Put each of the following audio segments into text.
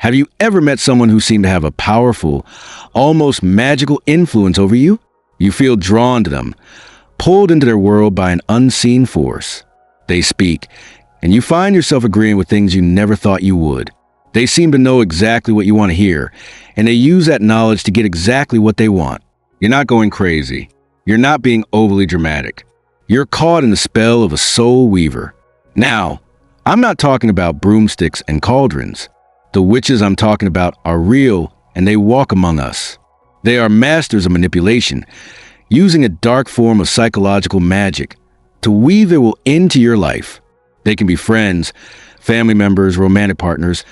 Have you ever met someone who seemed to have a powerful, almost magical influence over you? You feel drawn to them, pulled into their world by an unseen force. They speak, and you find yourself agreeing with things you never thought you would. They seem to know exactly what you want to hear, and they use that knowledge to get exactly what they want. You're not going crazy. You're not being overly dramatic. You're caught in the spell of a soul weaver. Now, I'm not talking about broomsticks and cauldrons. The witches I'm talking about are real, and they walk among us. They are masters of manipulation, using a dark form of psychological magic to weave their will into your life. They can be friends, family members, romantic partners,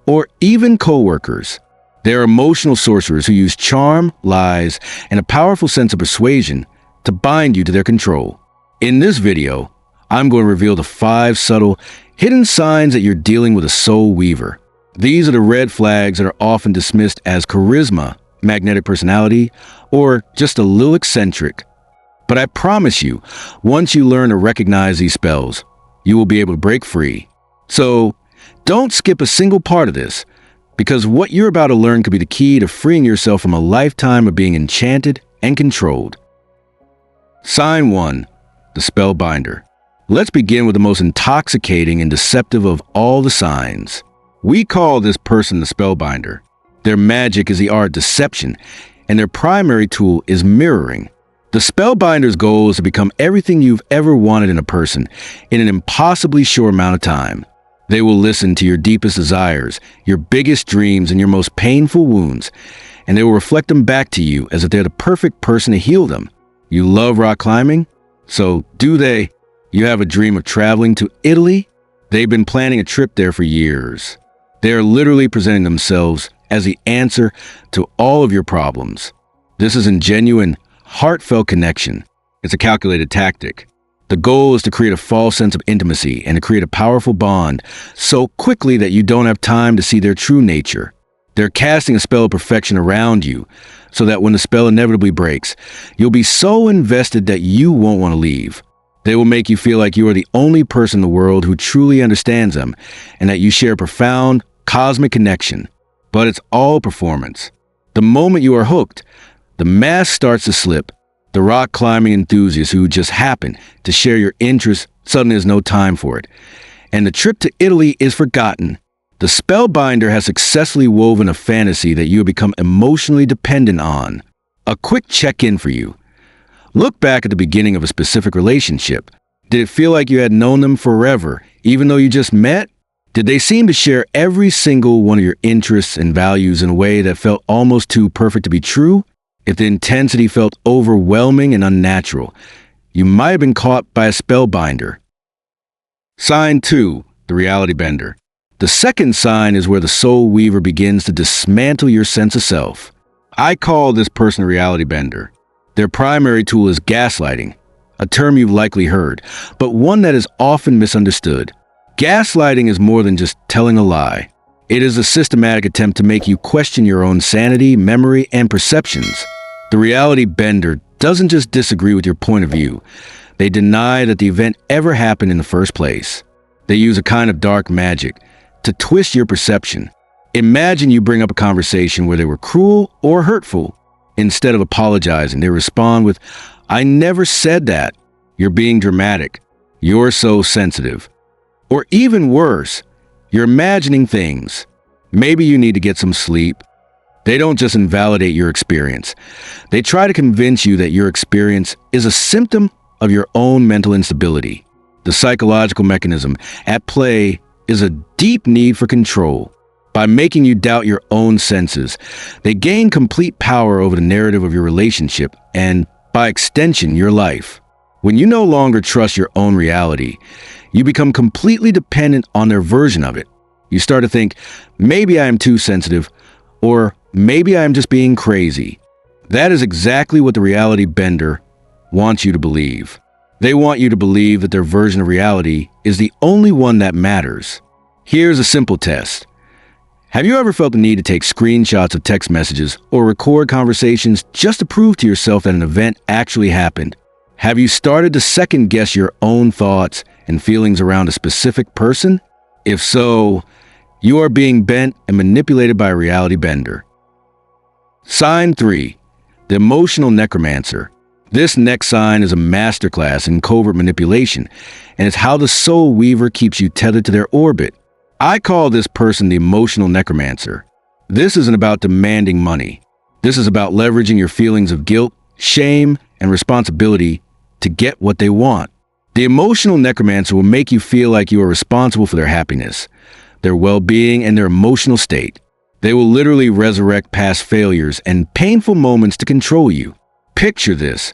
or even co-workers. They are emotional sorcerers who use charm, lies, and a powerful sense of persuasion to bind you to their control. In this video, I'm going to reveal the 5 subtle, hidden signs that you're dealing with a soul weaver. These are the red flags that are often dismissed as charisma, magnetic personality, or just a little eccentric. But I promise you, once you learn to recognize these spells, you will be able to break free. So, don't skip a single part of this, because what you're about to learn could be the key to freeing yourself from a lifetime of being enchanted and controlled. Sign 1. The spellbinder. Let's begin with the most intoxicating and deceptive of all the signs. We call this person the spellbinder. Their magic is the art of deception, and their primary tool is mirroring. The spellbinder's goal is to become everything you've ever wanted in a person in an impossibly short amount of time. They will listen to your deepest desires, your biggest dreams, and your most painful wounds, and they will reflect them back to you as if they're the perfect person to heal them. You love rock climbing? So do they. You have a dream of traveling to Italy? They've been planning a trip there for years. They are literally presenting themselves as the answer to all of your problems. This is a genuine, heartfelt connection. It's a calculated tactic. The goal is to create a false sense of intimacy and to create a powerful bond so quickly that you don't have time to see their true nature. They're casting a spell of perfection around you so that when the spell inevitably breaks, you'll be so invested that you won't want to leave. They will make you feel like you are the only person in the world who truly understands them and that you share a profound, cosmic connection. But it's all performance. The moment you are hooked, the mask starts to slip. The rock climbing enthusiast who just happened to share your interests suddenly has no time for it. And the trip to Italy is forgotten. The spellbinder has successfully woven a fantasy that you have become emotionally dependent on. A quick check-in for you. Look back at the beginning of a specific relationship. Did it feel like you had known them forever, even though you just met? Did they seem to share every single one of your interests and values in a way that felt almost too perfect to be true? If the intensity felt overwhelming and unnatural, you might have been caught by a spellbinder. Sign 2. The reality bender. The second sign is where the soul weaver begins to dismantle your sense of self. I call this person a reality bender. Their primary tool is gaslighting, a term you've likely heard, but one that is often misunderstood. Gaslighting is more than just telling a lie. It is a systematic attempt to make you question your own sanity, memory, and perceptions. The reality bender doesn't just disagree with your point of view. They deny that the event ever happened in the first place. They use a kind of dark magic to twist your perception. Imagine you bring up a conversation where they were cruel or hurtful. Instead of apologizing, they respond with, "I never said that. You're being dramatic. You're so sensitive." Or even worse, you're imagining things. Maybe you need to get some sleep. They don't just invalidate your experience. They try to convince you that your experience is a symptom of your own mental instability. The psychological mechanism at play is a deep need for control. By making you doubt your own senses, they gain complete power over the narrative of your relationship and, by extension, your life. When you no longer trust your own reality, you become completely dependent on their version of it. You start to think, maybe I am too sensitive, or maybe I am just being crazy. That is exactly what the reality bender wants you to believe. They want you to believe that their version of reality is the only one that matters. Here's a simple test. Have you ever felt the need to take screenshots of text messages or record conversations just to prove to yourself that an event actually happened? Have you started to second-guess your own thoughts and feelings around a specific person? If so, You are being bent and manipulated by a reality bender. Sign 3. The emotional necromancer. This next sign is a masterclass in covert manipulation, and it's how the soul weaver keeps you tethered to their orbit. I call this person the emotional necromancer. This isn't about demanding money. This is about leveraging your feelings of guilt, shame, and responsibility to get what they want. The emotional necromancer will make you feel like you are responsible for their happiness, their well-being, and their emotional state. They will literally resurrect past failures and painful moments to control you. Picture this.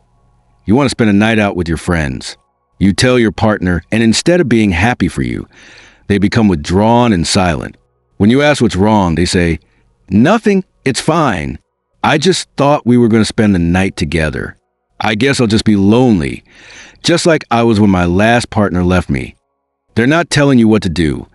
You want to spend a night out with your friends. You tell your partner, and instead of being happy for you, they become withdrawn and silent. When you ask what's wrong, they say, "Nothing, it's fine. I just thought we were going to spend the night together. I guess I'll just be lonely, just like I was when my last partner left me." They're not telling you what to do,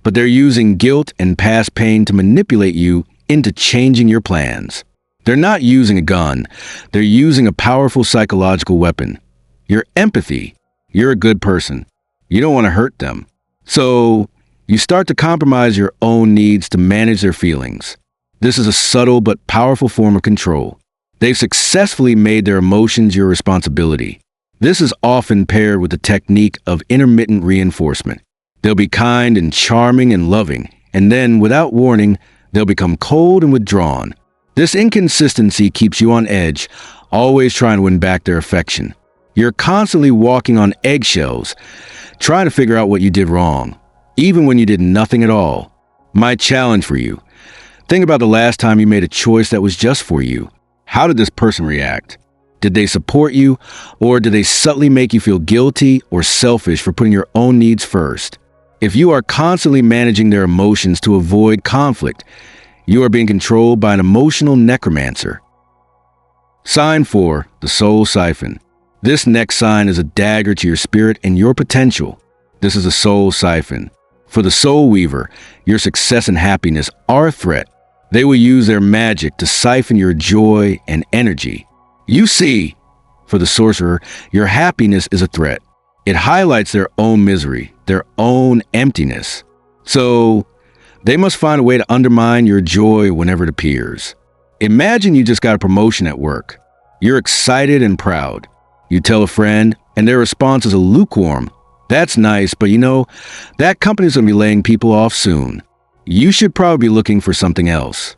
but they're using guilt and past pain to manipulate you into changing your plans. They're not using a gun. They're using a powerful psychological weapon. Your empathy. You're a good person. You don't want to hurt them. So you start to compromise your own needs to manage their feelings. This is a subtle but powerful form of control. They've successfully made their emotions your responsibility. This is often paired with the technique of intermittent reinforcement. They'll be kind and charming and loving, and then, without warning, they'll become cold and withdrawn. This inconsistency keeps you on edge, always trying to win back their affection. You're constantly walking on eggshells, trying to figure out what you did wrong, even when you did nothing at all. My challenge for you: think about the last time you made a choice that was just for you. How did this person react? Did they support you, or did they subtly make you feel guilty or selfish for putting your own needs first? If you are constantly managing their emotions to avoid conflict, you are being controlled by an emotional necromancer. Sign 4. The soul siphon. This next sign is a dagger to your spirit and your potential. This is a soul siphon. For the soul weaver, your success and happiness are a threat. They will use their magic to siphon your joy and energy. You see, for the sorcerer, your happiness is a threat. It highlights their own misery, their own emptiness. So they must find a way to undermine your joy whenever it appears. Imagine you just got a promotion at work. You're excited and proud. You tell a friend, and their response is a lukewarm, "That's nice, but that company's going to be laying people off soon. You should probably be looking for something else."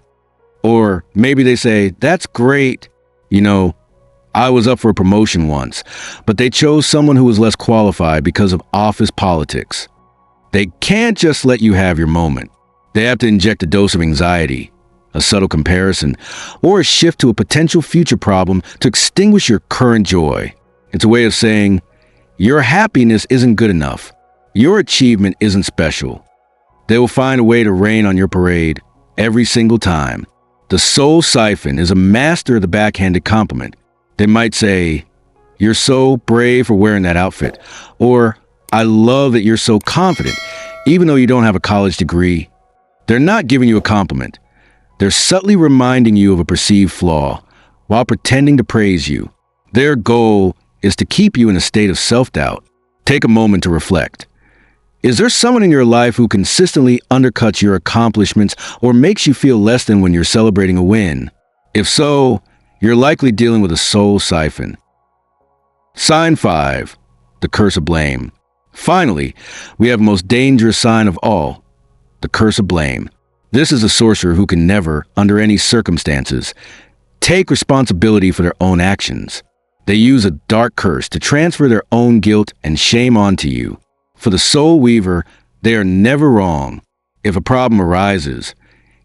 Or maybe they say, "That's great. I was up for a promotion once, but they chose someone who was less qualified because of office politics." They can't just let you have your moment. They have to inject a dose of anxiety, a subtle comparison, or a shift to a potential future problem to extinguish your current joy. It's a way of saying, your happiness isn't good enough. Your achievement isn't special. They will find a way to rain on your parade every single time. The soul siphon is a master of the backhanded compliment. They might say, "You're so brave for wearing that outfit," or "I love that you're so confident, even though you don't have a college degree." They're not giving you a compliment. They're subtly reminding you of a perceived flaw while pretending to praise you. Their goal is to keep you in a state of self-doubt. Take a moment to reflect. Is there someone in your life who consistently undercuts your accomplishments or makes you feel less than when you're celebrating a win? If so, you're likely dealing with a soul siphon. Sign 5. The curse of blame. Finally, we have the most dangerous sign of all, the curse of blame. This is a sorcerer who can never, under any circumstances, take responsibility for their own actions. They use a dark curse to transfer their own guilt and shame onto you. For the soul weaver, they are never wrong. If a problem arises,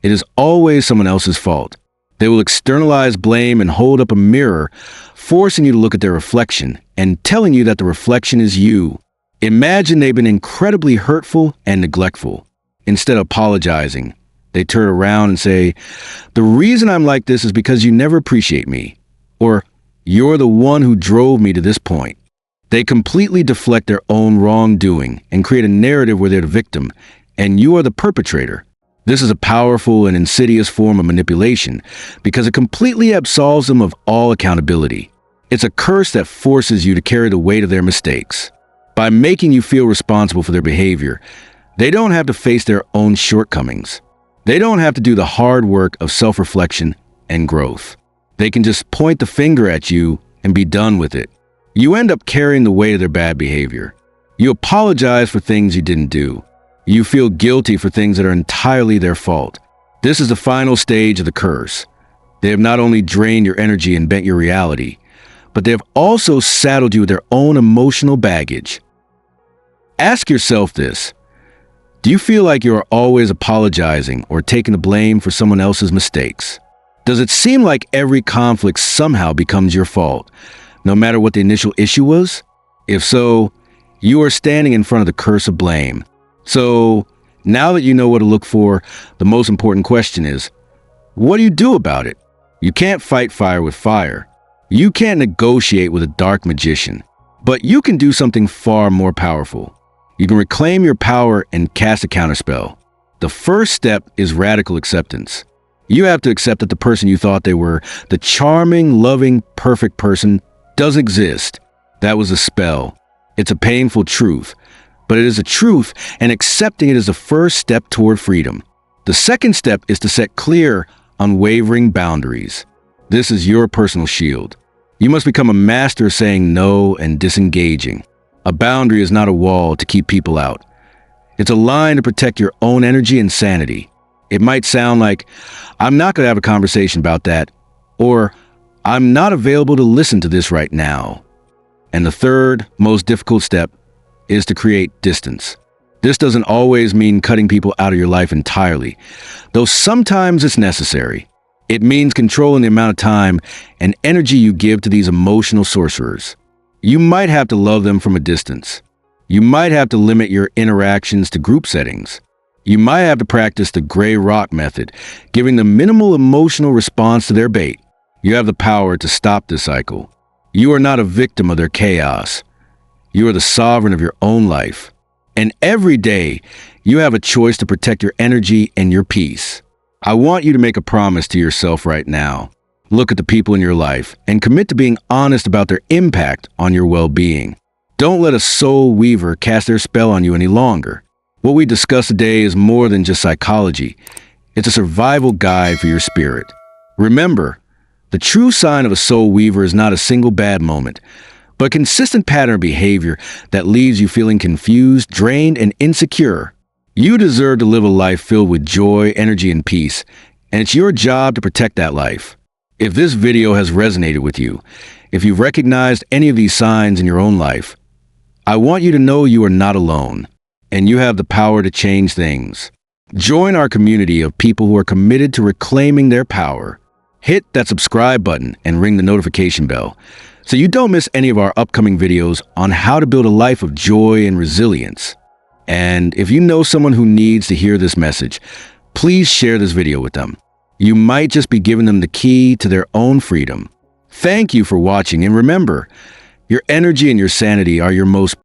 it is always someone else's fault. They will externalize blame and hold up a mirror, forcing you to look at their reflection and telling you that the reflection is you. Imagine they've been incredibly hurtful and neglectful. Instead of apologizing, they turn around and say, "The reason I'm like this is because you never appreciate me," or "You're the one who drove me to this point." They completely deflect their own wrongdoing and create a narrative where they're the victim, and you are the perpetrator. This is a powerful and insidious form of manipulation because it completely absolves them of all accountability. It's a curse that forces you to carry the weight of their mistakes. By making you feel responsible for their behavior, They don't have to face their own shortcomings. They don't have to do the hard work of self-reflection and growth. They can just point the finger at you and be done with it. You end up carrying the weight of their bad behavior. You apologize for things you didn't do. You feel guilty for things that are entirely their fault. This is the final stage of the curse. They have not only drained your energy and bent your reality, but they have also saddled you with their own emotional baggage. Ask yourself this. Do you feel like you are always apologizing or taking the blame for someone else's mistakes? Does it seem like every conflict somehow becomes your fault, no matter what the initial issue was? If so, you are standing in front of the curse of blame. So, now that you know what to look for, the most important question is, what do you do about it? You can't fight fire with fire. You can't negotiate with a dark magician. But you can do something far more powerful. You can reclaim your power and cast a counterspell. The first step is radical acceptance. You have to accept that the person you thought they were, the charming, loving, perfect person, doesn't exist. That was a spell. It's a painful truth, but it is a truth, and accepting it is the first step toward freedom. The second step is to set clear, unwavering boundaries. This is your personal shield. You must become a master of saying no and disengaging. A boundary is not a wall to keep people out. It's a line to protect your own energy and sanity. It might sound like, I'm not going to have a conversation about that, or I'm not available to listen to this right now. And the third, most difficult step is to create distance. This doesn't always mean cutting people out of your life entirely, though sometimes it's necessary. It means controlling the amount of time and energy you give to these emotional sorcerers. You might have to love them from a distance. You might have to limit your interactions to group settings. You might have to practice the gray rock method, giving them minimal emotional response to their bait. You have the power to stop this cycle. You are not a victim of their chaos. You are the sovereign of your own life. And every day, you have a choice to protect your energy and your peace. I want you to make a promise to yourself right now. Look at the people in your life and commit to being honest about their impact on your well-being. Don't let a soul weaver cast their spell on you any longer. What we discuss today is more than just psychology. It's a survival guide for your spirit. Remember, the true sign of a soul weaver is not a single bad moment, but a consistent pattern of behavior that leaves you feeling confused, drained, and insecure. You deserve to live a life filled with joy, energy, and peace, and it's your job to protect that life. If this video has resonated with you, if you've recognized any of these signs in your own life, I want you to know you are not alone, and you have the power to change things. Join our community of people who are committed to reclaiming their power. Hit that subscribe button and ring the notification bell so you don't miss any of our upcoming videos on how to build a life of joy and resilience. And if you know someone who needs to hear this message, please share this video with them. You might just be giving them the key to their own freedom. Thank you for watching, and remember, your energy and your sanity are your most